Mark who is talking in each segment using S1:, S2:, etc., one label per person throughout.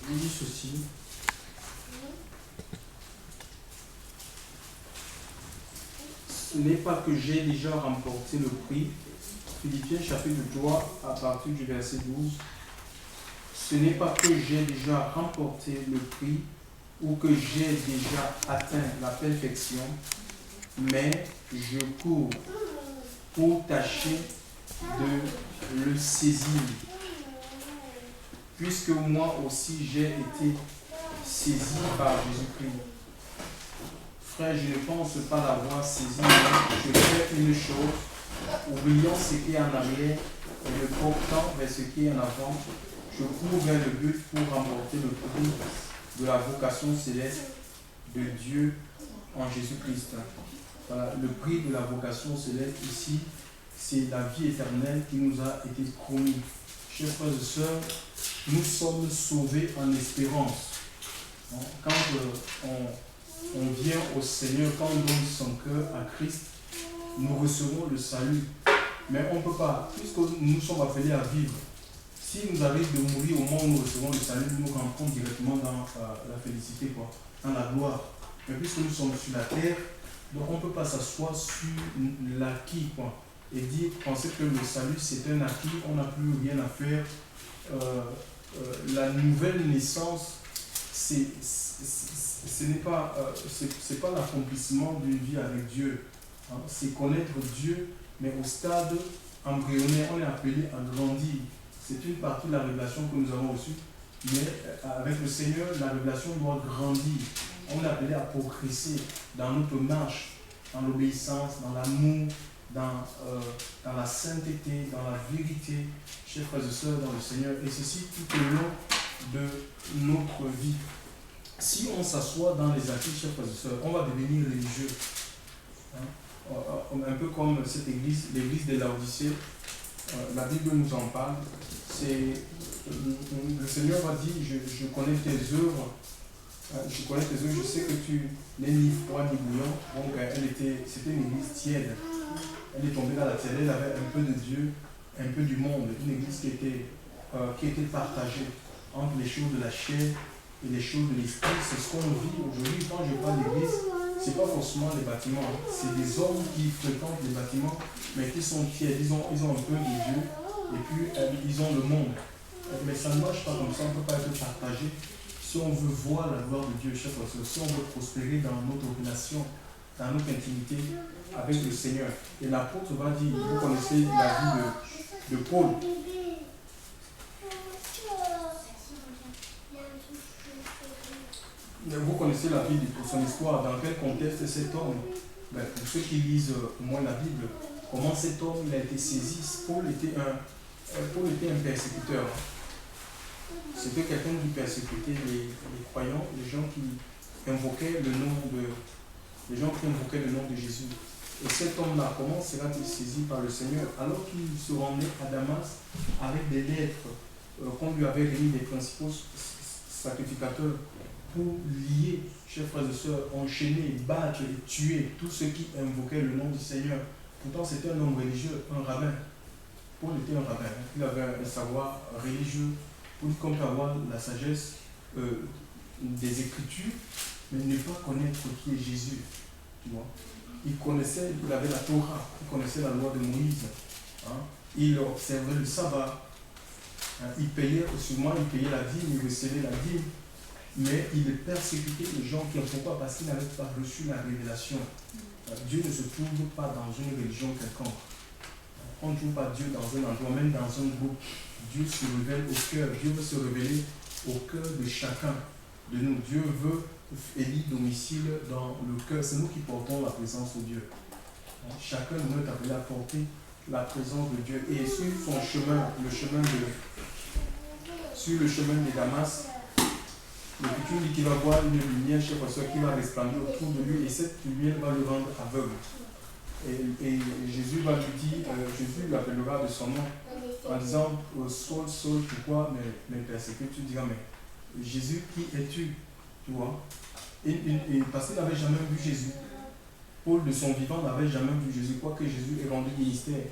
S1: il dit ceci. Ce n'est pas que j'ai déjà remporté le prix. Philippiens chapitre 3 à partir du verset 12. Ce n'est pas que j'ai déjà remporté le prix ou que j'ai déjà atteint la perfection, mais je cours pour tâcher de le saisir. Puisque moi aussi j'ai été saisi par Jésus-Christ. Frère, je ne pense pas l'avoir saisi, mais je fais une chose, oubliant ce qui est en arrière et me portant vers ce qui est en avant, je cours vers le but pour remporter le prix de la vocation céleste de Dieu en Jésus-Christ. Voilà, le prix de la vocation céleste ici, c'est la vie éternelle qui nous a été promise. Chers frères et sœurs, nous sommes sauvés en espérance. Quand on vient au Seigneur, quand on donne son cœur à Christ, nous recevons le salut. Mais on ne peut pas, puisque nous sommes appelés à vivre. Si nous arrive de mourir au moment où nous recevons le salut, nous rentrons directement dans la félicité, dans la gloire. Mais puisque nous sommes sur la terre, donc on ne peut pas s'asseoir sur l'acquis, et dire, penser que le salut c'est un acquis, on n'a plus rien à faire. La nouvelle naissance, ce n'est pas, c'est pas l'accomplissement d'une vie avec Dieu. C'est connaître Dieu, mais au stade embryonnaire, on est appelé à grandir. C'est une partie de la révélation que nous avons reçue, mais avec le Seigneur, la révélation doit grandir. On est appelé à progresser dans notre marche, dans l'obéissance, dans l'amour, dans la sainteté, dans la vérité, chers frères et sœurs, dans le Seigneur, et ceci tout au long de notre vie. Si on s'assoit dans les acquis, chers frères et sœurs, on va devenir religieux. Un peu comme cette église, l'église de Laodicée, la Bible nous en parle. Le Seigneur va dire, je connais tes œuvres, je sais que tu n'es ni froid ni bouillant. Donc c'était une église tiède. Elle est tombée dans la tiède, elle avait un peu de Dieu, un peu du monde. Une église qui était partagée entre les choses de la chair et les choses de l'esprit. C'est ce qu'on vit aujourd'hui. Quand je parle d'église, ce n'est pas forcément les bâtiments. C'est des hommes qui fréquentent les bâtiments, mais qui sont tièdes. Ils ont un peu de Dieu et puis ils ont le monde. Mais ça ne marche pas comme ça, on ne peut pas être partagé. Si on veut voir la gloire de Dieu, chers frères, si on veut prospérer dans notre relation, dans notre intimité avec le Seigneur. Et l'apôtre va dire, vous connaissez la vie de Paul. Vous connaissez la vie de son histoire, dans quel contexte cet homme, pour ceux qui lisent au moins la Bible, comment cet homme il a été saisi. Paul était un persécuteur. C'était quelqu'un qui persécutait les croyants, les gens qui invoquaient le nom de Jésus. Et cet homme-là, comment sera-t-il saisi par le Seigneur alors qu'il se rendait à Damas avec des lettres qu'on lui avait remis des principaux sacrificateurs pour lier, chers frères et sœurs, enchaîner, battre et tuer tous ceux qui invoquaient le nom du Seigneur. Pourtant, c'était un homme religieux, un rabbin. Paul était un rabbin. Il avait un savoir religieux. Paul, comme avoir la sagesse des Écritures, mais ne pas connaître qui est Jésus. Tu vois? Il avait la Torah, il connaissait la loi de Moïse. Il observait le sabbat. Il payait la dîme, il recevait la dîme. Mais il persécutait les gens qui ne font pas parce qu'ils n'avaient pas reçu la révélation. Dieu ne se trouve pas dans une religion quelconque. On ne trouve pas Dieu dans un endroit, même dans un groupe. Dieu se révèle au cœur. Dieu veut se révéler au cœur de chacun de nous. Dieu veut élire domicile dans le cœur. C'est nous qui portons la présence de Dieu. Chacun de nous est appelé à porter la présence de Dieu. Et sur son chemin, sur le chemin de Damas, l'Écriture dit qu'il va voir une lumière, chers frères, qui va resplendir autour de lui, et cette lumière va le rendre aveugle. Et Jésus va lui dire, Jésus l'appellera de son nom, en disant, Saul, Saul, pourquoi me persécutes? Tu diras, mais Jésus, qui es-tu? Tu vois? Et parce qu'il n'avait jamais vu Jésus. Paul, de son vivant, n'avait jamais vu Jésus, quoique Jésus ait rendu ministère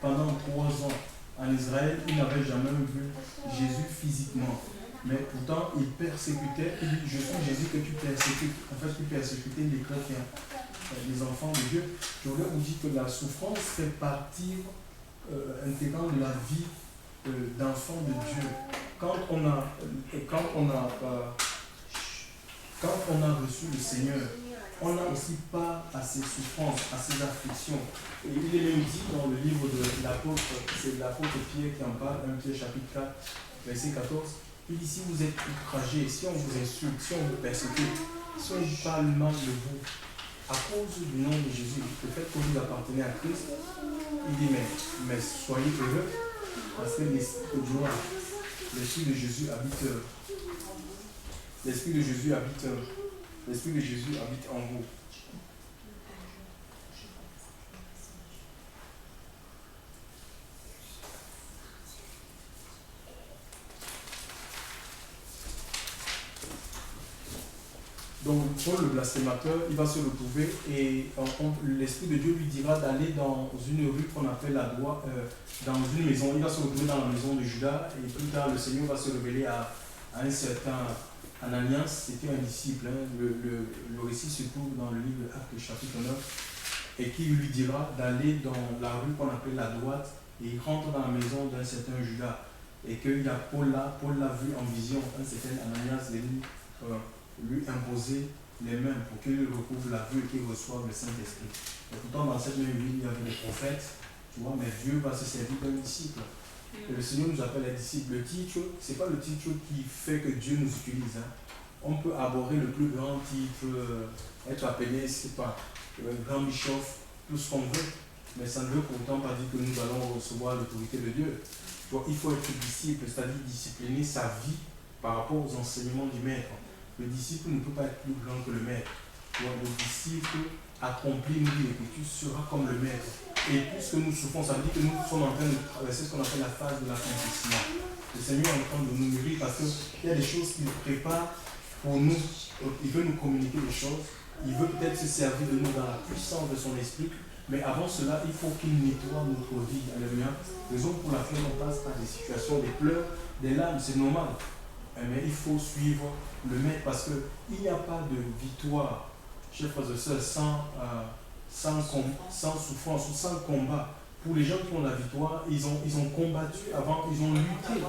S1: pendant 3 ans en Israël, il n'avait jamais vu Jésus physiquement. Mais pourtant, il persécutait. Il dit, je suis Jésus que tu persécutes. En fait, tu persécutais les chrétiens, les enfants de Dieu. Je voulais vous dire que la souffrance fait partie intégrante de la vie d'enfant de Dieu. Quand on a reçu le Seigneur, on n'a aussi pas à ses souffrances, à ses afflictions. Et il est même dit dans le livre de l'apôtre, c'est l'apôtre Pierre qui en parle, 1 Pierre chapitre 4, verset 14. Il dit, si vous êtes outragés, si on vous insulte, si on vous persécute, si on vous parle mal de vous, à cause du nom de Jésus, le fait que vous appartenez à Christ, il dit, mais soyez heureux, parce que l'esprit de Jésus habite, l'esprit de Jésus habite en vous. Donc, Paul le blasphémateur, il va se retrouver et l'Esprit de Dieu lui dira d'aller dans une rue qu'on appelle la Droite, dans une maison. Il va se retrouver dans la maison de Judas et plus tard, le Seigneur va se révéler à un certain Ananias, c'était un disciple. Hein. Le récit se trouve dans le livre de Actes, chapitre 9, et qui lui dira d'aller dans la rue qu'on appelle la Droite et il rentre dans la maison d'un certain Judas. Et qu'il y a Paul l'a vu en vision, un certain Ananias lui imposer les mains pour qu'il recouvre la vue et qu'il reçoive le Saint-Esprit. Et pourtant, dans cette même ville, il y avait des prophètes, tu vois, mais Dieu va se servir d'un disciple. Et le Seigneur nous appelle les disciples. Le titre, ce n'est pas le titre qui fait que Dieu nous utilise. Hein. On peut aborder le plus grand titre, être appelé, c'est pas, grand bishop, tout ce qu'on veut, mais ça ne veut pourtant pas dire que nous allons recevoir l'autorité de Dieu. Tu vois, il faut être disciple, c'est-à-dire discipliner sa vie par rapport aux enseignements du Maître. Le disciple ne peut pas être plus grand que le Maître. Le disciple accomplit, nous dit l'Écriture, sera comme le Maître. Et puisque nous souffrons, ça veut dire que nous sommes en train de traverser ce qu'on appelle la phase de l'accomplissement. Le Seigneur est en train de nous nourrir parce qu'il y a des choses qu'il prépare pour nous. Il veut nous communiquer des choses. Il veut peut-être se servir de nous dans la puissance de son esprit. Mais avant cela, il faut qu'il nettoie notre vie. Alléluia. Raison pour laquelle on passe par des situations, des pleurs, des larmes, c'est normal. Mais il faut suivre le Maître parce qu'il n'y a pas de victoire, chers frères et sœurs, sans souffrance ou sans combat. Pour les gens qui ont la victoire, ils ont combattu avant, ils ont lutté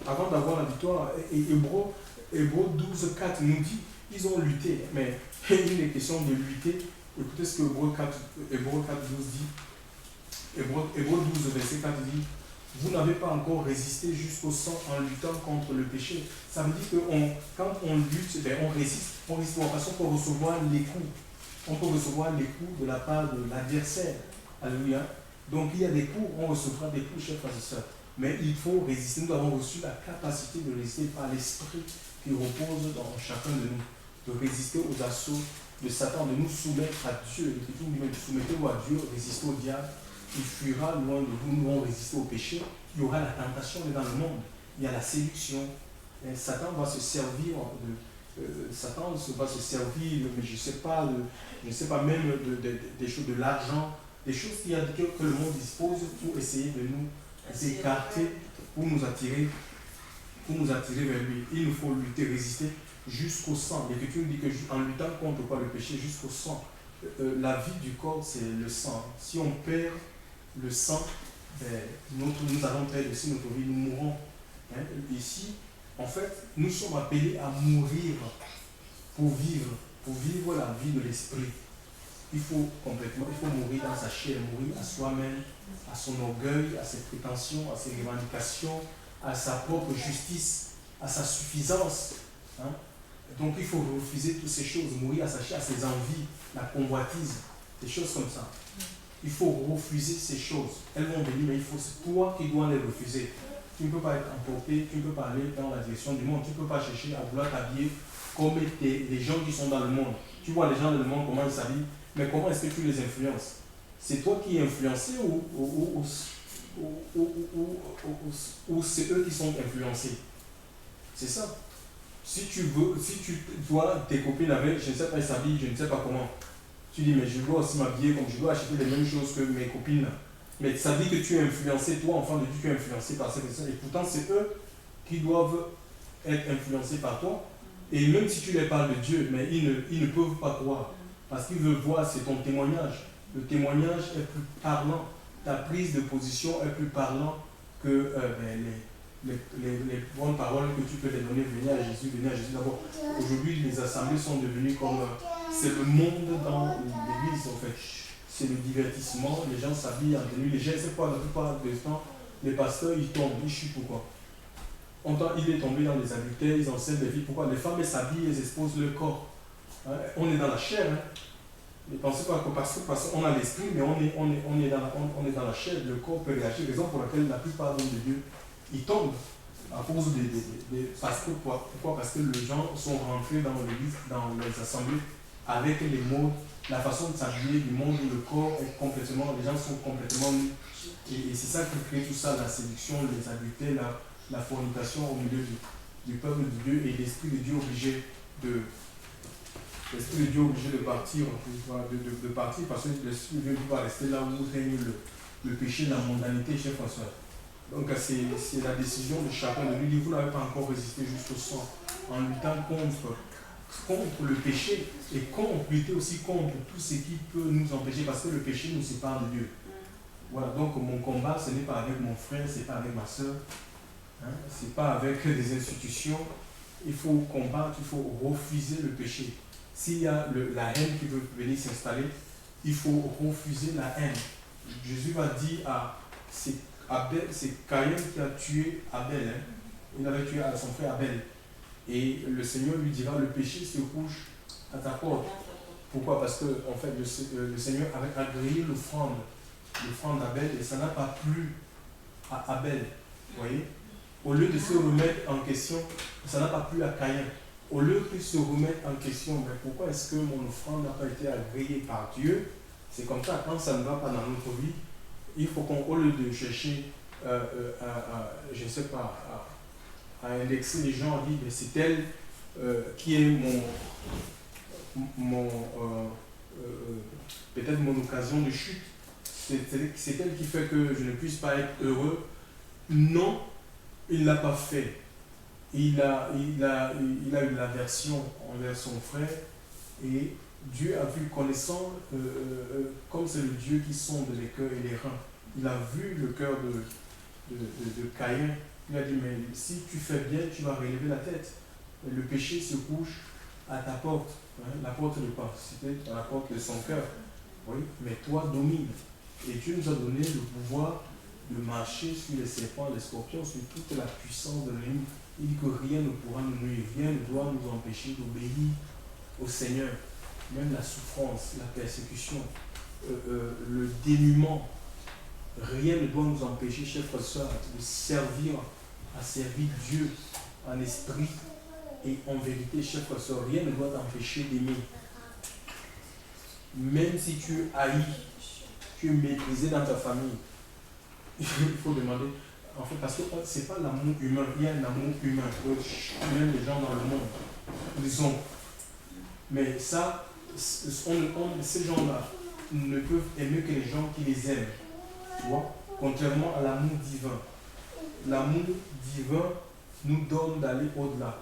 S1: avant d'avoir la victoire. Et Hébreux 12:4 nous dit, ils ont lutté. Mais il est question de lutter. Écoutez ce que Hébreux 4:12 dit. Hébreux 12, verset 4 dit, vous n'avez pas encore résisté jusqu'au sang en luttant contre le péché. Ça veut dire que quand on lutte, on résiste parce qu'on peut recevoir les coups. On peut recevoir les coups de la part de l'adversaire. Alléluia. Donc il y a des coups, on recevra des coups, chers frères et sœurs. Mais il faut résister. Nous avons reçu la capacité de résister par l'esprit qui repose dans chacun de nous. De résister aux assauts de Satan, de nous soumettre à Dieu. Soumettez-vous à Dieu, résistez au diable. Il fuira loin de vous, nous allons résister au péché. Il y aura la tentation dans le monde. Il y a la séduction. Et Satan va se servir mais je ne sais pas même des choses de l'argent, des choses que le monde dispose pour essayer de nous écarter, pour nous attirer vers lui. Il nous faut lutter, résister jusqu'au sang. L'Écriture dit qu'en luttant contre le péché, jusqu'au sang. La vie du corps, c'est le sang. Si on perd le sang, nous allons perdre aussi notre vie, nous mourrons. Hein? Ici, en fait, nous sommes appelés à mourir pour vivre la vie de l'esprit. Il faut mourir dans sa chair, mourir à soi-même, à son orgueil, à ses prétentions, à ses revendications, à sa propre justice, à sa suffisance. Hein? Donc il faut refuser toutes ces choses, mourir à sa chair, à ses envies, la convoitise, des choses comme ça. Il faut refuser ces choses. Elles vont venir, mais c'est toi qui dois les refuser. Tu ne peux pas être emporté, tu ne peux pas aller dans la direction du monde, tu ne peux pas chercher à vouloir t'habiller comme les gens qui sont dans le monde. Tu vois les gens dans le monde, comment ils s'habillent, mais comment est-ce que tu les influences? C'est toi qui es influencé ou c'est eux qui sont influencés? C'est ça. Si tu dois tes copines avec, je ne sais pas, ils s'habillent, je ne sais pas comment. Tu dis, mais je dois aussi m'habiller comme je dois acheter les mêmes choses que mes copines. Mais ça dit que tu es influencé, toi, enfant de Dieu, tu es influencé par ces personnes. Et pourtant, c'est eux qui doivent être influencés par toi. Et même si tu les parles de Dieu, mais ils ne peuvent pas croire. Parce qu'ils veulent voir, c'est ton témoignage. Le témoignage est plus parlant. Ta prise de position est plus parlant que les bonnes paroles que tu peux les donner. Venez à Jésus, venez à Jésus. D'abord, aujourd'hui, les assemblées sont devenues comme... c'est le monde dans l'église, en fait. C'est le divertissement. Les gens s'habillent en tenue. Les gens, c'est quoi, la plupart du temps, les pasteurs, ils tombent, ils chutent. Pourquoi? Il est tombé dans les adultères, ils enseignent des vies. Pourquoi? Les femmes, elles s'habillent, elles exposent leur corps. Hein? On est dans la chair. Hein? Ne pensez pas que parce qu'on a l'esprit, mais on est dans la chair. Le corps peut réagir. Raison pour laquelle la plupart d'hommes de Dieu, ils tombent à cause pourquoi? Parce que les gens sont rentrés dans l'église, dans les assemblées, avec les mots, la façon de s'habiller du monde où le corps est complètement, les gens sont complètement nus. Et c'est ça qui crée tout ça, la séduction, les adultères, la fornication au milieu du peuple de Dieu et l'Esprit de Dieu obligé de partir, de partir parce que l'Esprit de Dieu va rester là où règne le péché, la mondanité, chers frères. Donc c'est la décision de chacun de lui. Vous n'avez pas encore résisté jusqu'au sang en luttant contre le péché et lutter aussi contre tout ce qui peut nous empêcher parce que le péché nous sépare de Dieu. Voilà, donc mon combat, ce n'est pas avec mon frère, ce n'est pas avec ma soeur, hein, ce n'est pas avec des institutions. Il faut combattre, il faut refuser le péché. S'il y a la haine qui veut venir s'installer, il faut refuser la haine. Jésus va dire c'est Caïn qui a tué Abel. Hein. Il avait tué son frère Abel. Et le Seigneur lui dira, le péché se couche à ta porte. Pourquoi? Parce que en fait, le Seigneur avait agréé l'offrande d'Abel et ça n'a pas plu à Abel. Vous voyez? Au lieu de se remettre en question, ça n'a pas plu à Caïn. Au lieu qu'il se remette en question, mais pourquoi est-ce que mon offrande n'a pas été agréée par Dieu? C'est comme ça, quand ça ne va pas dans notre vie, il faut qu'au lieu de chercher, je ne sais pas, à indexer les gens, à dire, mais c'est elle qui est peut-être mon occasion de chute. C'est elle qui fait que je ne puisse pas être heureux. Non, il ne l'a pas fait. Il a une aversion envers son frère et Dieu a vu, connaissant, comme c'est le Dieu qui sonde les cœurs et les reins, il a vu le cœur de Caïn. Il a dit, mais si tu fais bien, tu vas relever la tête. Le péché se couche à ta porte. Hein, la porte de quoi? C'était à la porte de son cœur. Oui, mais toi domine. Et Dieu nous a donné le pouvoir de marcher sur les serpents, les scorpions, sur toute la puissance de l'ennemi. Il dit que rien ne pourra nous nuire, rien ne doit nous empêcher d'obéir au Seigneur. Même la souffrance, la persécution, le dénuement, rien ne doit nous empêcher, chers frères et sœurs, de servir Dieu en esprit et en vérité, chers frères et sœurs. Rien ne doit t'empêcher d'aimer. Même si tu es haï, tu es méprisé dans ta famille, il faut demander. En fait, parce que ce n'est pas l'amour humain, il y a un amour humain, même les gens dans le monde, ils ont. Mais ça, ces gens-là ne peuvent aimer que les gens qui les aiment. Tu vois? Contrairement à l'amour divin. L'amour divin nous donne d'aller au-delà.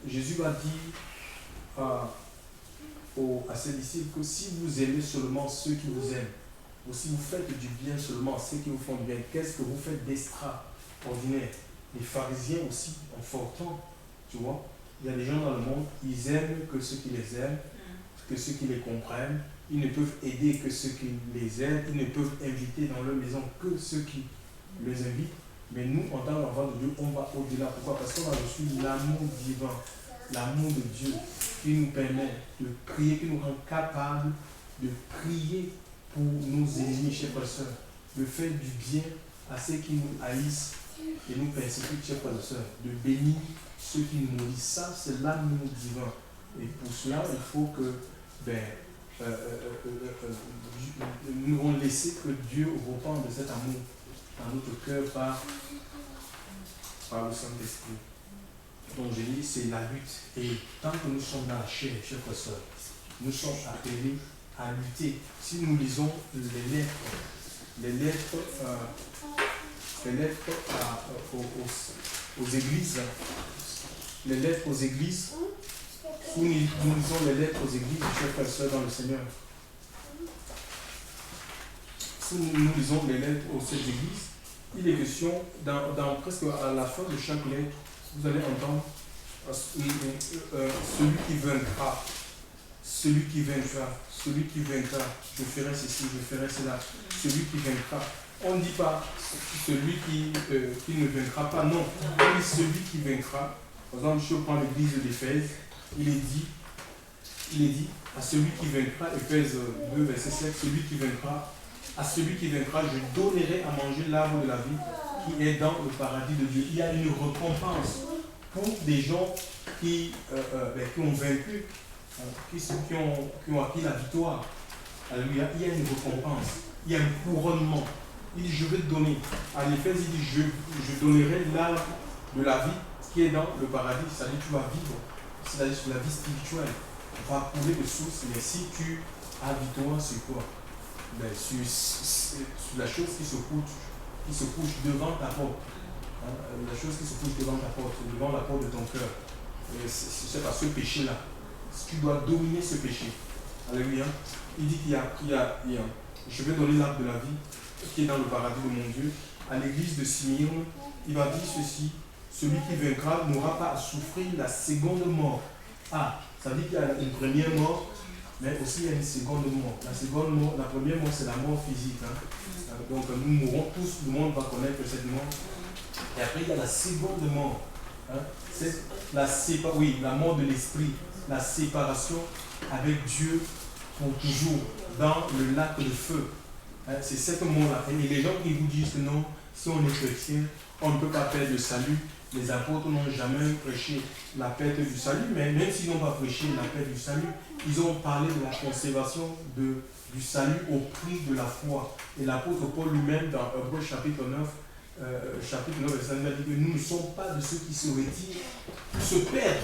S1: Jésus va dire à ses disciples que si vous aimez seulement ceux qui vous aiment, ou si vous faites du bien seulement à ceux qui vous font du bien, qu'est-ce que vous faites d'extraordinaire? Les pharisiens aussi, en fortant, tu vois, il y a des gens dans le monde, ils aiment que ceux qui les aiment, que ceux qui les comprennent, ils ne peuvent aider que ceux qui les aident, ils ne peuvent inviter dans leur maison que ceux qui les invitent. Mais nous, en tant qu'enfants de Dieu, on va au-delà. Pourquoi? Parce qu'on a reçu l'amour divin, l'amour de Dieu, qui nous permet de prier, qui nous rend capables de prier pour nos ennemis, chers frères et sœurs, de faire du bien à ceux qui nous haïssent et nous persécutent, chers frères et sœurs, de bénir ceux qui nous maudissent. Ça, c'est l'amour divin. Et pour cela, il faut que nous allons laisser que Dieu repente de cet amour dans notre cœur par le Saint-Esprit. Donc j'ai dit, c'est la lutte. Et tant que nous sommes dans la chair, chers frères et sœurs, nous sommes appelés à lutter. Si nous lisons les lettres aux églises, les lettres aux églises, où nous lisons les lettres aux églises, chers frères et sœurs dans le Seigneur, si nous lisons les lettres aux sept églises, il est question, presque à la fin de chaque lettre, vous allez entendre celui qui vaincra, celui qui vaincra, celui qui vaincra, je ferai ceci, je ferai cela, celui qui vaincra. On ne dit pas celui qui ne vaincra pas, non, on dit celui qui vaincra. Par exemple, si on prend l'église d'Éphèse, il est dit à celui qui vaincra, Éphèse 2, verset 7, celui qui vaincra, à celui qui vaincra, je donnerai à manger l'arbre de la vie qui est dans le paradis de Dieu. Il y a une récompense pour des gens qui ont vaincu, qui ont acquis la victoire. Alléluia. Il y a une récompense, il y a un couronnement. Il dit, je vais te donner. À l'Éphèse, il dit, je donnerai l'arbre de la vie qui est dans le paradis. C'est-à-dire que tu vas vivre, c'est-à-dire sur la vie spirituelle. Tu vas couler de sources, mais si tu as victoire, c'est quoi? Sur la chose qui se couche devant ta porte. La chose qui se couche devant ta porte, devant la porte de ton cœur. C'est par ce péché-là. Tu dois dominer ce péché. Alléluia. Il dit qu'il y a, je vais donner l'arbre de la vie qui est dans le paradis de mon Dieu. À l'église de Smyrne, il va dire ceci, celui qui vaincra n'aura pas à souffrir la seconde mort. Ah, ça veut dire qu'il y a une première mort, mais aussi il y a une seconde mort. La première mort, c'est la mort physique. Donc nous mourrons tous, le monde va connaître cette mort. Et après, il y a la seconde mort. C'est la mort de l'esprit, la séparation avec Dieu pour toujours, dans le lac de feu. C'est cette mort-là. Et les gens qui vous disent que non, si on est chrétien, on ne peut pas perdre le salut. Les apôtres n'ont jamais prêché la perte du salut, mais même s'ils n'ont pas prêché la perte du salut, ils ont parlé de la conservation du salut au prix de la foi. Et l'apôtre Paul lui-même, dans Hébreux chapitre 9, verset 9, dit que nous ne sommes pas de ceux qui se retirent pour se perdre.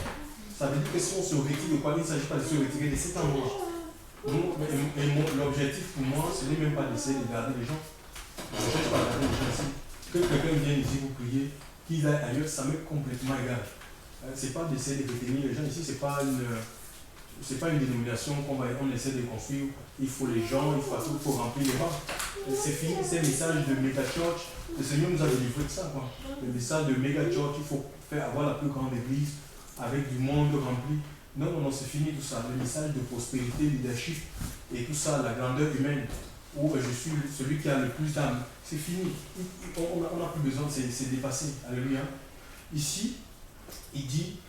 S1: Ça veut dire que si on se retire de quoi, il ne s'agit pas de se retirer de cet endroit. L'objectif pour moi, ce n'est même pas d'essayer de garder les gens. Je ne cherche pas à garder les gens ici. Que quelqu'un vienne ici vous prier, qu'il aille ailleurs, ça m'est complètement égal. Ce n'est pas d'essayer de retenir les gens ici, ce n'est pas une dénomination qu'on essaie de construire. Il faut les gens, il faut remplir les rangs. C'est fini, c'est le message de Mega Church. Le Seigneur nous a délivré de ça. Le message de Mega Church, il faut avoir la plus grande église avec du monde rempli. Non, c'est fini tout ça. Le message de prospérité, leadership et tout ça, la grandeur humaine, où je suis celui qui a le plus d'âme. C'est fini. On n'a plus besoin, c'est dépassé. Alléluia. Ici, il dit,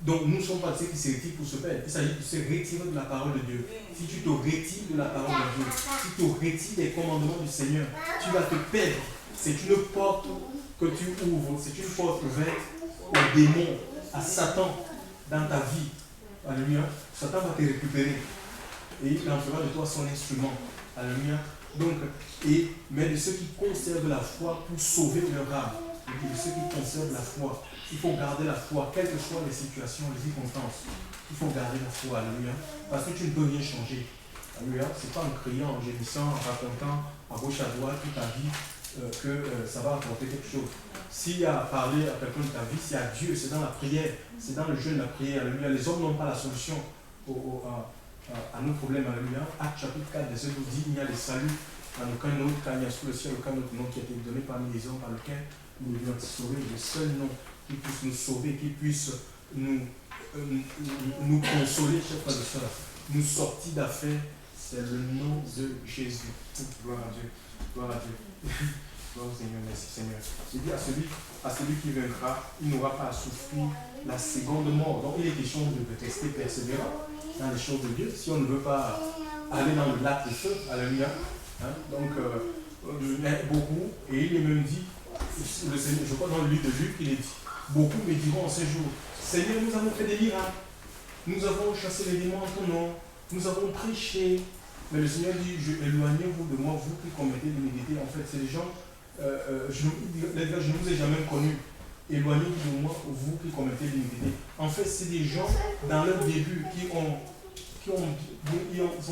S1: donc nous ne sommes pas ceux qui se retirent pour se perdre. Il s'agit de se retirer de la parole de Dieu. Si tu te retires de la parole de Dieu, si tu te retires des commandements du Seigneur, tu vas te perdre. C'est une porte que tu ouvres, c'est une porte ouverte aux démons, à Satan dans ta vie. Alléluia. Satan va te récupérer et il en fera de toi son instrument. Alléluia. Donc, mais de ceux qui conservent la foi pour sauver leur âme. De ceux qui conservent la foi. Il faut garder la foi, quelles que soient les situations, les circonstances. Il faut garder la foi. Alléluia. Parce que tu ne peux rien changer. Alléluia. Ce n'est pas en criant, en gémissant, en racontant à gauche à droite toute ta vie que ça va apporter quelque chose. S'il y a à parler à quelqu'un de ta vie, c'est à Dieu, c'est dans la prière, c'est dans le jeûne, la prière. Alléluia. Les hommes n'ont pas la solution à nos problèmes. Alléluia. Acte chapitre 4, verset 12 dit, il y a le salut dans aucun autre, car il y a sous le ciel aucun autre nom qui a été donné parmi les hommes par lequel nous devons être sauvés. Le seul nom qui puisse nous sauver, qui puisse nous consoler, chers frères et sœurs, nous sortir d'affaires, c'est le nom de Jésus. Gloire à Dieu. Gloire à Dieu. Gloire au Seigneur, merci Seigneur. Il dit à celui qui vaincra, il n'aura pas à souffrir la seconde mort. Donc il est question de rester persévérant dans les choses de Dieu. Si on ne veut pas aller dans le lac de feu, alléluia. Beaucoup, et il est même dit, le Seigneur, je crois dans le livre de Luc, il est dit, beaucoup me diront en ces jours, Seigneur, nous avons fait des miracles, nous avons chassé les démons en ton nom, nous avons prêché. Mais le Seigneur dit, éloignez-vous de moi, vous qui commettez l'iniquité. En fait, c'est les gens, je ne vous ai jamais connus. Éloignez-vous de moi, vous qui commettez l'iniquité. En fait, c'est des gens, dans leur début, qui ont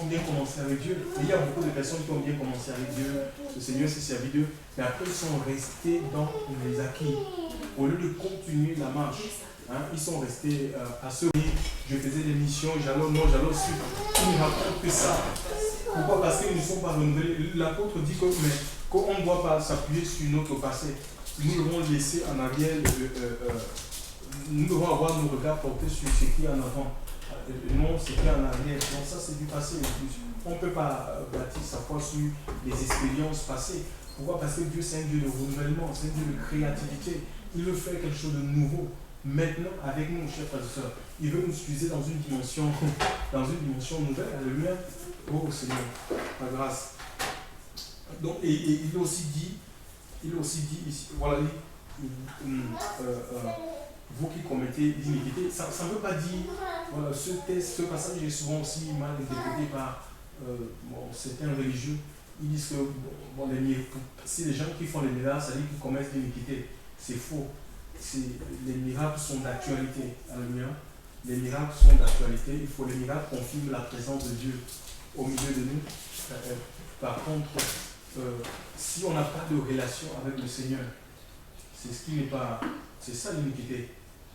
S1: bien commencé avec Dieu. Et il y a beaucoup de personnes qui ont bien commencé avec Dieu. Le Seigneur s'est servi d'eux. Mais après, ils sont restés dans les acquis. Au lieu de continuer la marche. Hein, ils sont restés à ce rythme. Je faisais des missions, j'allais au nord, j'allais au sud. Ils ne racontent que ça. Pourquoi? Parce qu'ils ne sont pas renouvelés. L'apôtre dit que, mais, qu'on ne doit pas s'appuyer sur notre passé. Nous devons laisser en arrière, nous devons avoir nos regards portés sur ce qui est en avant. Non, ce qui est en arrière. Donc ça, c'est du passé. On ne peut pas bâtir sa foi sur les expériences passées. Pourquoi? Parce que Dieu, c'est un Dieu de renouvellement, c'est un Dieu de créativité. Il veut faire quelque chose de nouveau. Maintenant, avec nous, chers frères et sœurs, il veut nous utiliser dans une dimension nouvelle. Alléluia. Oh Seigneur, la grâce. Donc, et il a aussi dit ici, voilà, vous qui commettez l'iniquité, ça ne veut pas dire, voilà, ce passage est souvent aussi mal interprété par certains religieux. Ils disent que si les gens qui font les miracles, ça dit qu'ils commettent l'iniquité. C'est faux. Les miracles sont d'actualité. Alléluia. Les miracles sont d'actualité. Il faut les miracles confirment la présence de Dieu au milieu de nous. Par contre, si on n'a pas de relation avec le Seigneur, c'est ce qui n'est pas. C'est ça l'iniquité.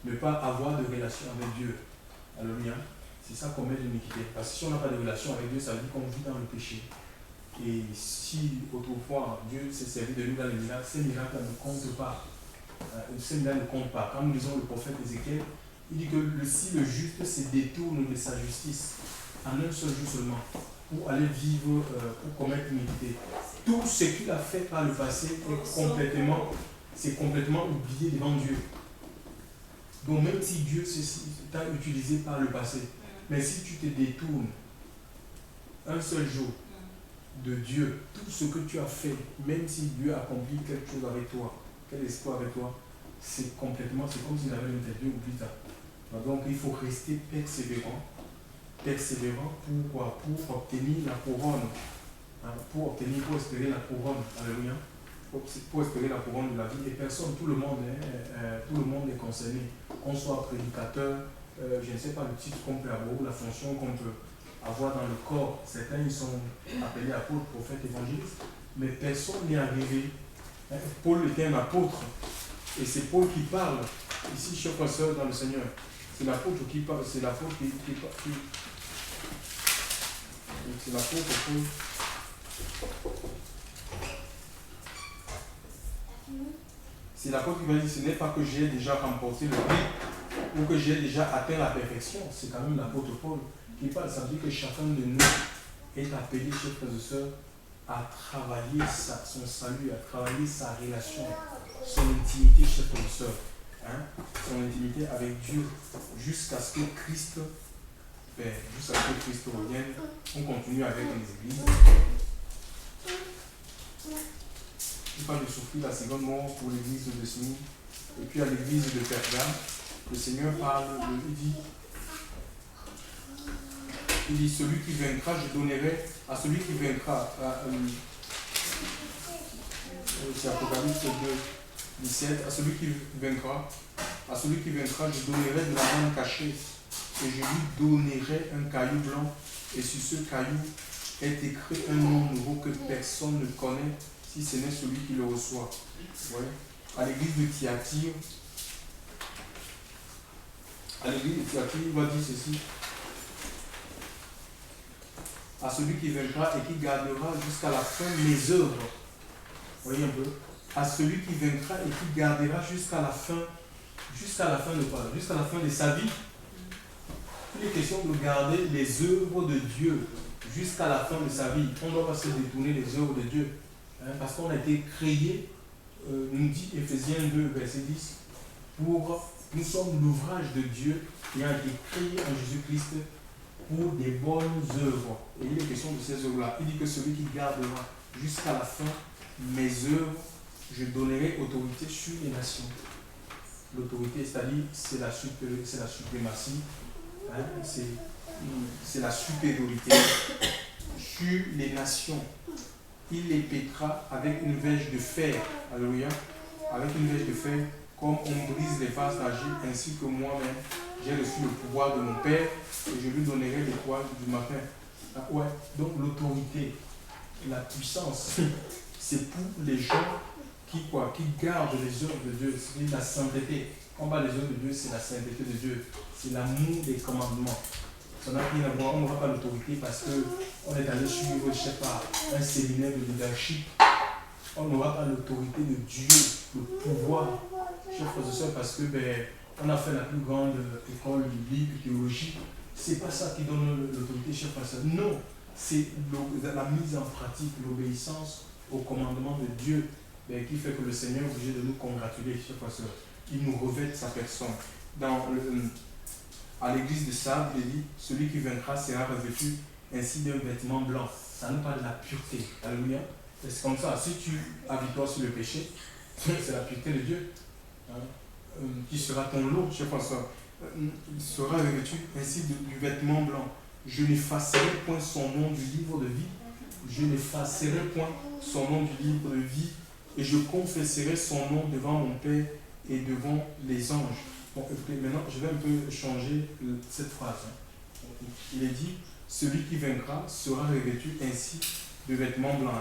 S1: Ne pas avoir de relation avec Dieu. Alléluia. C'est ça qu'on met l'iniquité. Parce que si on n'a pas de relation avec Dieu, ça veut dire qu'on vit dans le péché. Et si autrefois Dieu s'est servi de nous dans les miracles, ces miracles ne comptent pas. Ces miracles ne comptent pas. Quand nous lisons le prophète Ézéchiel, il dit que si le juste se détourne de sa justice en un seul jour seulement, pour aller vivre, pour commettre l'iniquité, tout ce qu'il a fait par le passé c'est complètement oublié devant Dieu. Donc même si Dieu t'a utilisé par le passé, mais si tu te détournes un seul jour de Dieu, tout ce que tu as fait, même si Dieu accomplit quelque chose avec toi, quel espoir avec toi, c'est comme s'il avait une tête Dieu oublie ça. Donc il faut rester persévérant pour obtenir la couronne, pour espérer la couronne. Alléluia. Pour espérer la couronne de la vie. Et personne, tout le monde est concerné. Qu'on soit prédicateur, je ne sais pas le titre qu'on peut avoir ou la fonction qu'on peut avoir dans le corps. Certains ils sont appelés apôtres, prophètes, évangélistes, mais personne n'est arrivé. Paul était un apôtre, et c'est Paul qui parle. Ici, chers frères et sœurs dans le Seigneur, c'est l'apôtre qui parle, c'est l'apôtre c'est l'apôtre Paul. C'est l'apôtre qui va dire, ce n'est pas que j'ai déjà remporté le prix ou que j'ai déjà atteint la perfection. C'est quand même l'apôtre Paul qui parle. Ça veut dire que chacun de nous est appelé, chers frères et sœurs, à travailler son salut, à travailler sa relation, son intimité, chers frères et sœurs. Son intimité avec Dieu, jusqu'à ce que Christ revienne. On continue avec les églises. Il parle de souffrir la seconde mort pour l'église de Smyrne. Et puis à l'église de Pergame, le Seigneur parle, il dit celui qui vaincra, je donnerai à celui qui vaincra. C'est Apocalypse 2, 17. À celui qui vaincra, je donnerai de la manne cachée. Et je lui donnerai un caillou blanc. Et sur ce caillou est écrit un nom nouveau que personne ne connaît, si ce n'est celui qui le reçoit. Ouais. À l'église de Thyatire, il va dire ceci. À celui qui vaincra et qui gardera jusqu'à la fin mes œuvres. Voyez un peu. À celui qui vaincra et qui gardera jusqu'à la fin de quoi? Jusqu'à la fin de sa vie. Il est question de garder les œuvres de Dieu jusqu'à la fin de sa vie. On ne doit pas se détourner des œuvres de Dieu. Parce qu'on a été créé, nous dit Ephésiens 2, verset 10, nous sommes l'ouvrage de Dieu qui a été créé en Jésus-Christ pour des bonnes œuvres. Et il est question de ces œuvres-là. Il dit que celui qui gardera jusqu'à la fin mes œuvres, je donnerai autorité sur les nations. L'autorité, c'est-à-dire, c'est la suprématie, c'est la supériorité sur les nations. Il les pétera avec une verge de fer. Alléluia. Avec une verge de fer, comme on brise les vases d'argile, ainsi que moi-même, j'ai reçu le pouvoir de mon Père et je lui donnerai l'étoile du matin. Ouais. Donc l'autorité, la puissance, c'est pour les gens qui gardent les œuvres de Dieu, c'est la sainteté. Quand on parle des œuvres de Dieu, c'est la sainteté de Dieu. C'est l'amour des commandements. Ça n'a rien à voir. On n'aura pas l'autorité parce qu'on est allé suivre, je ne sais pas, un séminaire de leadership. On n'aura pas l'autorité de Dieu, le pouvoir, chers frères et sœurs, parce que on a fait la plus grande école biblique, théologique. C'est pas ça qui donne l'autorité, chers frères et sœurs. Non, c'est la mise en pratique, l'obéissance au commandement de Dieu qui fait que le Seigneur est obligé de nous congratuler, chers frères et sœurs. Il nous revêt sa personne. À l'église de Sardes, il dit, celui qui vaincra sera revêtu ainsi d'un vêtement blanc. Ça nous parle de la pureté. Alléluia. C'est comme ça. Si tu as victoire sur le péché, c'est la pureté de Dieu qui sera ton lot, chers frères et sœurs. Il sera revêtu ainsi du vêtement blanc. Je n'effacerai point son nom du livre de vie. Je n'effacerai point son nom du livre de vie. Et je confesserai son nom devant mon Père et devant les anges. Bon, écoutez, maintenant, je vais un peu changer cette phrase. Il est dit, celui qui vaincra sera revêtu ainsi de vêtements blancs.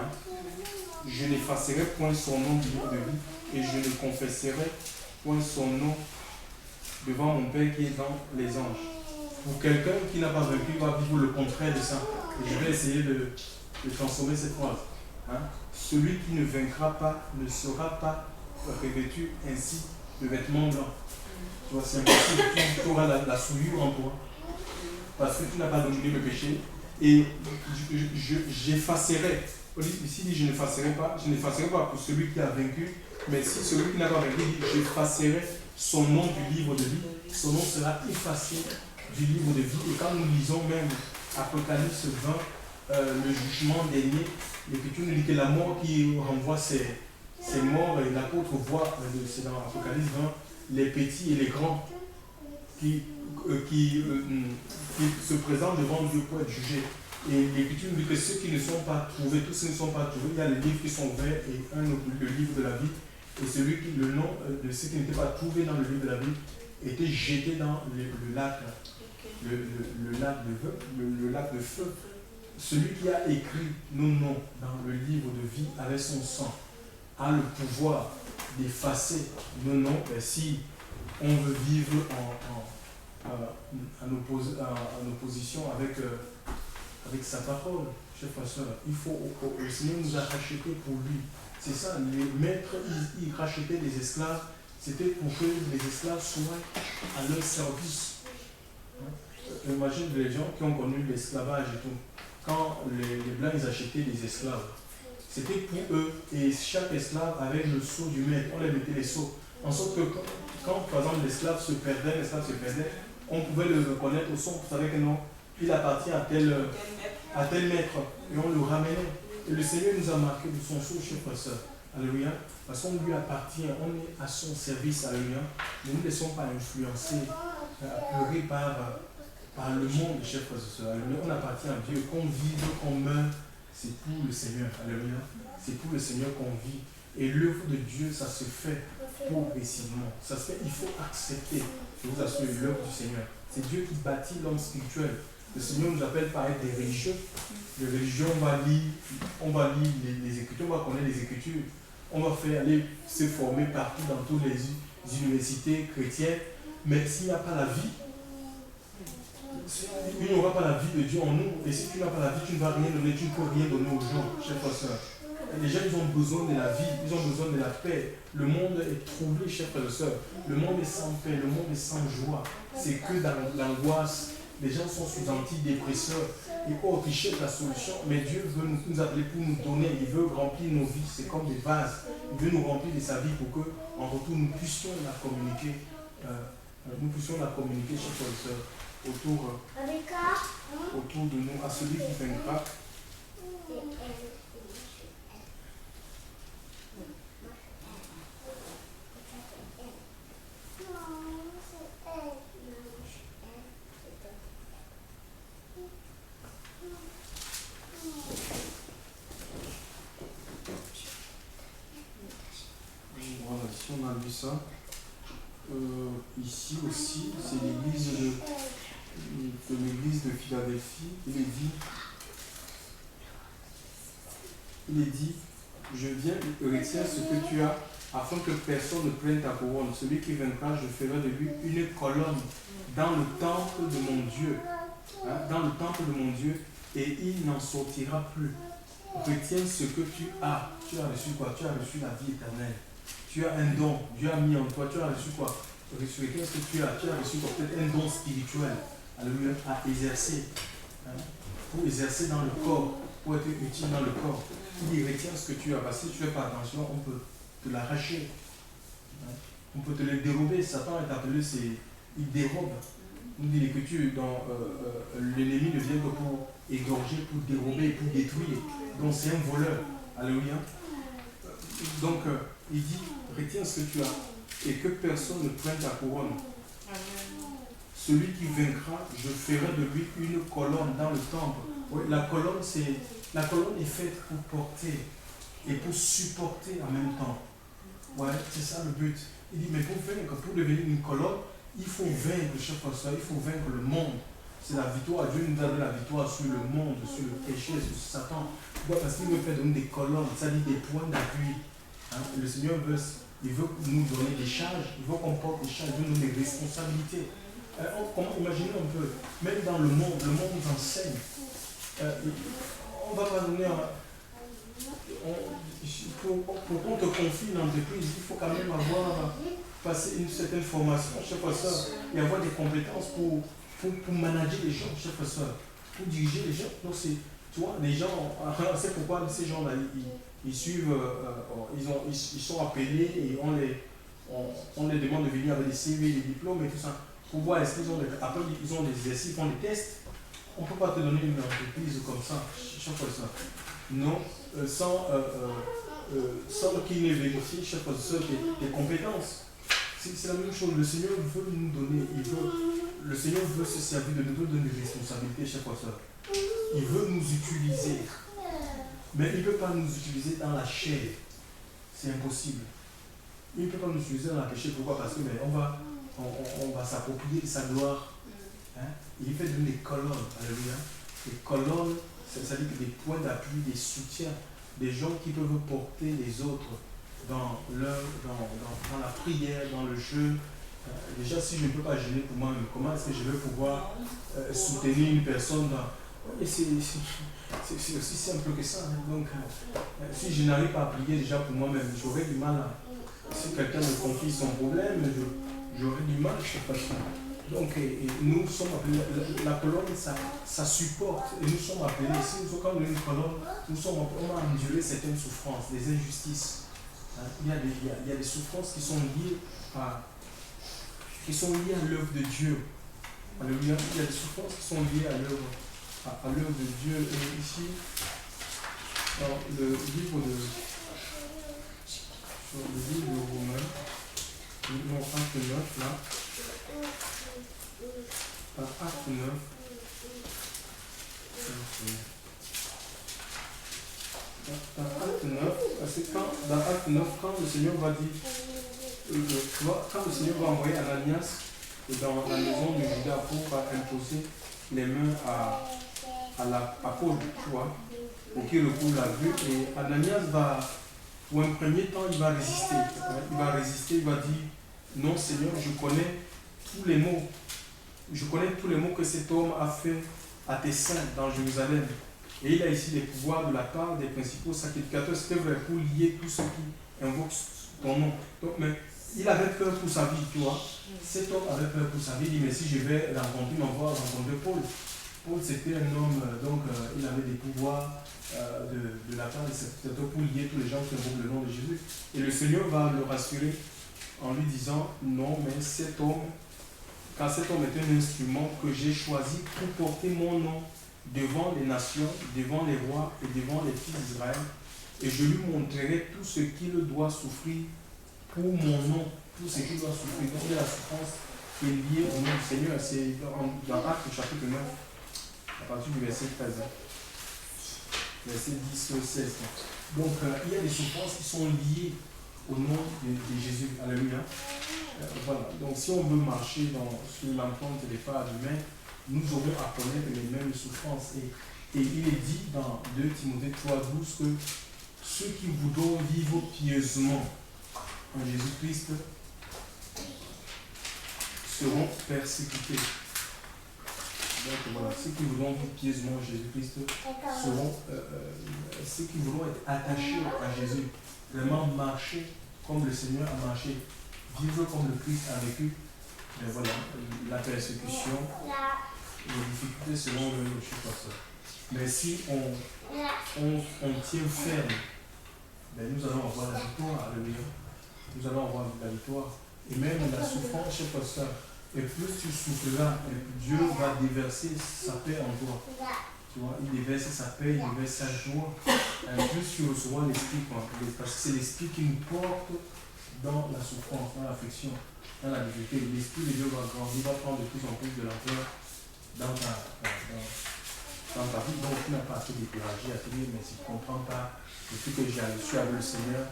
S1: Je n'effacerai point son nom du livre de vie et je ne confesserai point son nom devant mon Père qui est dans les anges. Pour quelqu'un qui n'a pas vaincu, il va vivre le contraire de ça. Et je vais essayer de transformer cette phrase. Celui qui ne vaincra pas ne sera pas revêtu ainsi de vêtements blancs. Tu vois, c'est impossible. Tu auras la souillure en toi. Parce que tu n'as pas dominé le péché. Et j'effacerai. Ici, il dit je n'effacerai pas pour celui qui a vaincu. Mais si celui qui n'a pas vaincu dit j'effacerai son nom du livre de vie, son nom sera effacé du livre de vie. Et quand nous lisons même Apocalypse 20, le jugement dernier, l'Écriture nous dit que la mort qui renvoie ces morts, et l'apôtre voit, c'est dans Apocalypse 20, les petits et les grands qui se présentent devant Dieu pour être jugés. Et l'Écriture nous dit que ceux qui ne sont pas trouvés, tous ceux qui ne sont pas trouvés, il y a les livres qui sont ouverts et le livre de la vie. Et celui qui, le nom de ceux qui n'étaient pas trouvés dans le livre de la vie était jeté dans le lac, le lac de feu. Celui qui a écrit nos noms dans le livre de vie avec son sang a le pouvoir d'effacer nos noms si on veut vivre en opposition avec sa parole. Chers frères et sœurs, le Seigneur nous a rachetés pour lui. C'est ça, les maîtres, ils rachetaient les esclaves, c'était pour que les esclaves soient à leur service. Imagine les gens qui ont connu l'esclavage et tout. Quand les Blancs ils achetaient des esclaves, c'était pour eux, et chaque esclave avait le sceau du maître, on les mettait les sceaux. En sorte que quand par exemple l'esclave se perdait, on pouvait le reconnaître au son, vous savez que non, il appartient à tel maître, et on le ramenait. Et le Seigneur nous a marqué de son sceau, chers frères et sœurs. Alléluia. Parce qu'on lui appartient, on est à son service, alléluia. Ne nous laissons pas influencer, pleurer par le monde, chers frères et sœurs. Alléluia. On appartient à Dieu, qu'on vive, qu'on meure, c'est pour le Seigneur. Alléluia. C'est pour le Seigneur qu'on vit. Et l'œuvre de Dieu, ça se fait progressivement. Ça se fait, il faut accepter, je vous assure, l'œuvre du Seigneur. C'est Dieu qui bâtit l'homme spirituel. Le Seigneur nous appelle par être des religieux. Les religieux, on va lire les Écritures, on va connaître les Écritures. On va faire aller se former partout dans toutes les universités chrétiennes. Mais s'il n'y a pas la vie, il n'y aura pas la vie de Dieu en nous. Et si tu n'as pas la vie, tu ne vas rien donner, tu ne peux rien donner aux gens, chers frères et sœurs. Les gens, ils ont besoin de la vie, ils ont besoin de la paix. Le monde est troublé, chers frères et sœurs. Le monde est sans paix, le monde est sans joie. C'est que dans l'angoisse. Les gens sont sous antidépresseurs. Et ils cherchent la solution. Mais Dieu veut nous appeler pour nous donner. Il veut remplir nos vies. C'est comme des vases. Il veut nous remplir de sa vie pour que, en retour, nous puissions la communiquer. Chers frères et sœurs, autour de nous, à celui qui vaincra. Voilà, ici on a vu ça. Ici aussi, c'est l'église de Philadelphie. Il est dit, je viens retiens ce que tu as afin que personne ne prenne ta couronne. Celui qui vaincra, je ferai de lui une colonne dans le temple de mon Dieu. Hein, dans le temple de mon Dieu, et il n'en sortira plus. Retiens ce que tu as. Tu as reçu quoi? Tu as reçu la vie éternelle. Tu as un don. Dieu a mis en toi. Tu as reçu quoi? Qu'est-ce que tu as? Tu as reçu peut-être un don spirituel. Alléluia. À exercer. Hein, pour exercer dans le corps. Pour être utile dans le corps. Il dit retiens ce que tu as. Parce que si tu ne fais pas attention, on peut te l'arracher. Hein, on peut te le dérober. Satan est appelé, il dérobe. Nous dit l'Écriture, l'ennemi ne vient que pour égorger, pour dérober, pour détruire. Donc c'est un voleur. Alléluia. Donc il dit, retiens ce que tu as et que personne ne prenne ta couronne. Celui qui vaincra, je ferai de lui une colonne dans le temple. Oui, la colonne est faite pour porter et pour supporter en même temps. Ouais, c'est ça le but. Il dit, mais pour devenir une colonne, il faut vaincre chaque fois ça, il faut vaincre le monde. C'est la victoire. Dieu nous a donné la victoire sur le monde, sur le péché, sur Satan. Pourquoi? Parce qu'il veut faire donner des colonnes, c'est-à-dire des points d'appui. Hein? Le Seigneur veut nous donner des charges, il veut qu'on porte des charges, il veut nous donner des responsabilités. Imaginez un peu, même dans le monde nous enseigne. On va pas donner pour qu'on te confie une entreprise, il faut quand même avoir passé une certaine formation, chef pasteur, et avoir des compétences pour manager les gens, chef pasteur, pour diriger les gens. Donc tu vois, les gens, c'est pourquoi ces gens-là, ils suivent, ils sont appelés et on les demande de venir avec des CV, des diplômes et tout ça, pour voir est-ce qu'ils ont après ils ont des exercices, ils font des tests. On ne peut pas te donner une entreprise comme ça, chef pasteur. Non, sans qu'il ait vérifié chaque fois tes compétences. C'est la même chose. Le Seigneur veut nous donner, le Seigneur veut se servir de nous, donner des responsabilités chaque fois ça. Il veut nous utiliser. Mais il ne peut pas nous utiliser dans la chair. C'est impossible. Il ne peut pas nous utiliser dans la péché. Pourquoi? Parce que on va s'approprier de sa gloire. Hein? Il fait donner des colonnes. Alléluia. Des colonnes, c'est-à-dire des points d'appui, des soutiens, des gens qui peuvent porter les autres dans la prière, dans le jeûne. Déjà, si je ne peux pas jeûner pour moi-même, comment est-ce que je vais pouvoir soutenir une personne dans... C'est aussi simple que ça. Hein. Donc, si je n'arrive pas à prier déjà pour moi-même, j'aurais du mal à... Si quelqu'un me confie son problème, j'aurais du mal, je ne sais pas ça. Donc, nous sommes appelés, la colonne, ça supporte, et nous sommes appelés, si nous sommes comme une colonne, on a enduré certaines souffrances, des injustices. Hein? Il y a des souffrances qui sont liées à l'œuvre de Dieu. Alléluia. Il y a des souffrances qui sont liées à l'œuvre de Dieu. Et ici, dans le livre de Romains, non, acte 9, là. Acte 9. Dans Acte 9, c'est dans Acte 9, quand le Seigneur va dire, quand le Seigneur va envoyer Ananias dans la maison de Judas pour imposer les mains à Paul, tu vois, pour qu'il recouvre la vue, et Ananias va, pour un premier temps, il va résister. Il va dire, non Seigneur, je connais tous les mots. Je connais tous les mots que cet homme a fait à tes saints dans Jérusalem. Et il a ici des pouvoirs de la part des principaux sacrificateurs. C'était vrai pour lier tous ceux qui invoquent ton nom. Donc, mais il avait peur pour sa vie, tu vois. Cet homme avait peur pour sa vie. Il dit, mais si je vais rencontrer Paul. Paul, c'était un homme, donc il avait des pouvoirs de la part des sacrificateurs pour lier tous les gens qui invoquent le nom de Jésus. Et le Seigneur va le rassurer en lui disant, non, mais car cet homme est un instrument que j'ai choisi pour porter mon nom devant les nations, devant les rois et devant les fils d'Israël, et je lui montrerai tout ce qu'il doit souffrir pour mon nom, tout ce qu'il doit souffrir. Donc il y a la souffrance qui est liée au nom du Seigneur. C'est dans Actes chapitre 9, à partir du verset 13, verset 10-16. Donc il y a des souffrances qui sont liées au nom de Jésus. Alléluia. Voilà. Donc si on veut marcher sur l'empreinte des pas humains, nous aurons à connaître les mêmes souffrances. Et il est dit dans 2 Timothée 3,12 que ceux qui voudront vivre pieusement en Jésus-Christ seront persécutés. Donc voilà, ceux qui voudront vivre pieusement en Jésus-Christ seront ceux qui voudront être attachés à Jésus, vraiment marcher comme le Seigneur a marché, vivre comme le Christ a vécu. Mais voilà, la persécution, les difficultés seront le pasteur. Mais si on tient ferme, ben nous allons avoir la victoire. Alléluia. Nous allons avoir la victoire. Et même la souffrance, cher pasteur, et plus tu souffriras, et plus Dieu va déverser sa paix en toi. Tu vois, il déverse sa paix, il déverse sa joie. Et plus tu recevras l'esprit, parce que c'est l'esprit qui nous porte dans la souffrance, dans l'affliction, dans la difficulté. L'esprit de Dieu va grandir, va prendre de plus en plus de l'ampleur dans ta vie. Donc tu n'as pas à te décourager, à te dire, mais si tu ne comprends pas, depuis que je suis avec le Seigneur,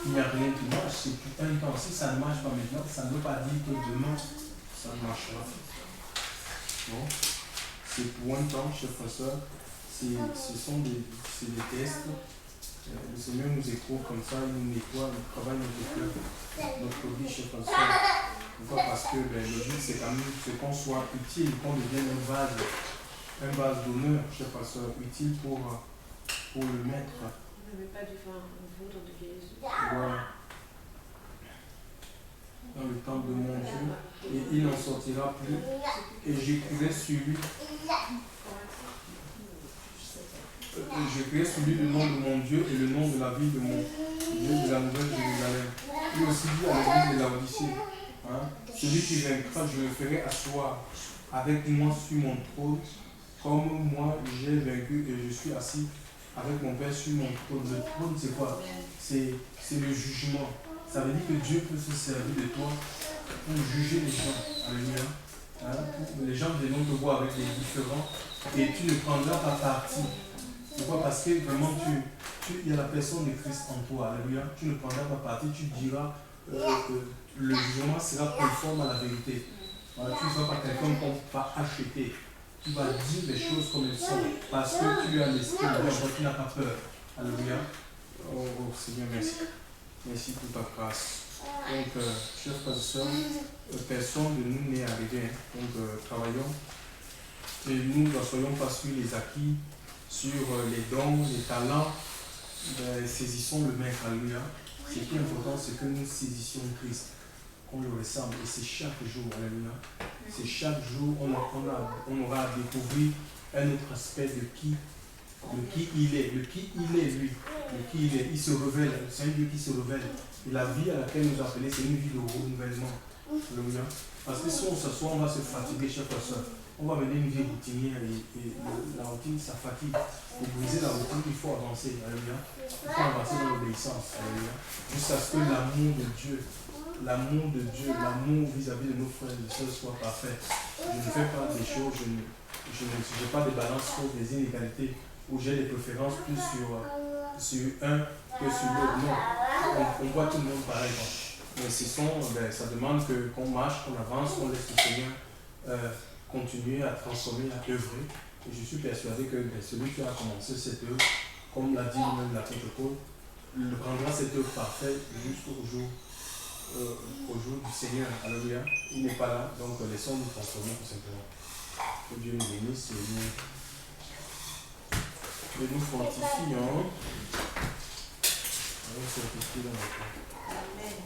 S1: il n'y a rien qui marche, c'est pour un temps. Si ça ne marche pas maintenant, ça ne veut pas dire que demain, ça marchera. Bon. C'est pour un temps, chers frères, ce sont des tests. Le Seigneur nous éprouve comme ça, il nous nettoie, il travaille notre cœur, notre vie, chers frères. Pourquoi? Parce que le but, c'est quand même qu'on soit utile, qu'on devienne un vase d'honneur, chers frères, utile pour le maître.
S2: Ne mets pas du vin au vôtre de Jésus.
S1: Voilà. Dans le temple de mon Dieu, et il n'en sortira plus, et j'écrirai sur lui. J'écrirai sur lui le nom de mon Dieu et le nom de la ville de mon Dieu de la Nouvelle Jérusalem. Il aussi dit à l'église de Laodicée, celui qui vaincra, je le ferai asseoir avec moi sur mon trône, comme moi j'ai vaincu et je suis assis avec mon Père sur mon trône. Le trône, c'est quoi? C'est le jugement. Ça veut dire que Dieu peut se servir de toi pour juger les gens. Alléluia. Les gens viendront te voir avec des différends et tu ne prendras pas parti. Pourquoi? Parce que vraiment, il y a la personne de Christ en toi. Alléluia. Tu ne prendras pas parti, tu diras le jugement sera conforme à la vérité. Voilà, tu ne seras pas quelqu'un qu'on va acheter. Tu vas dire les choses comme elles sont parce que tu as l'esprit de Dieu, tu n'as pas peur. Alléluia. Oh Seigneur, merci. Merci pour ta grâce. Donc, chers frères et sœurs, personne de nous n'est arrivé. Donc, travaillons. Et nous ne soyons pas sur les acquis, sur les dons, les talents. Saisissons le maître. Alléluia. Ce qui est important, c'est que nous saisissions Christ, qu'on le ressemble. Et c'est chaque jour. Alléluia. C'est chaque jour, on aura à découvrir un autre aspect de qui il est. Le qui il est, lui. Le qui il est. Il se révèle. C'est un Dieu qui se révèle. Et la vie à laquelle nous appelons, c'est une vie de renouvellement. Alléluia. Parce que si on s'assoit, on va se fatiguer chaque fois. On va mener une vie routinière et la routine, ça fatigue. Pour briser la routine, il faut avancer. Alléluia. Il faut avancer dans l'obéissance. Alléluia. Jusqu'à ce que l'amour de Dieu, l'amour vis-à-vis de nos frères et sœurs soit parfait. Je ne fais pas des choses, je n'ai pas de balance pour des inégalités où j'ai des préférences plus sur un que sur l'autre. Non, on voit tout le monde pareil. Mais ça demande qu'on marche, qu'on avance, qu'on laisse le Seigneur continuer à transformer, à œuvrer. Et je suis persuadé que celui qui a commencé cette œuvre, comme l'a dit même l'apôtre Paul, il rendra cette œuvre parfaite jusqu'au jour du Seigneur. Alléluia. Il n'est pas là, donc laissons-nous transformer tout simplement. Que Dieu nous bénisse et nous fortifie. Allons fortifier dans notre corps.
S2: Amen.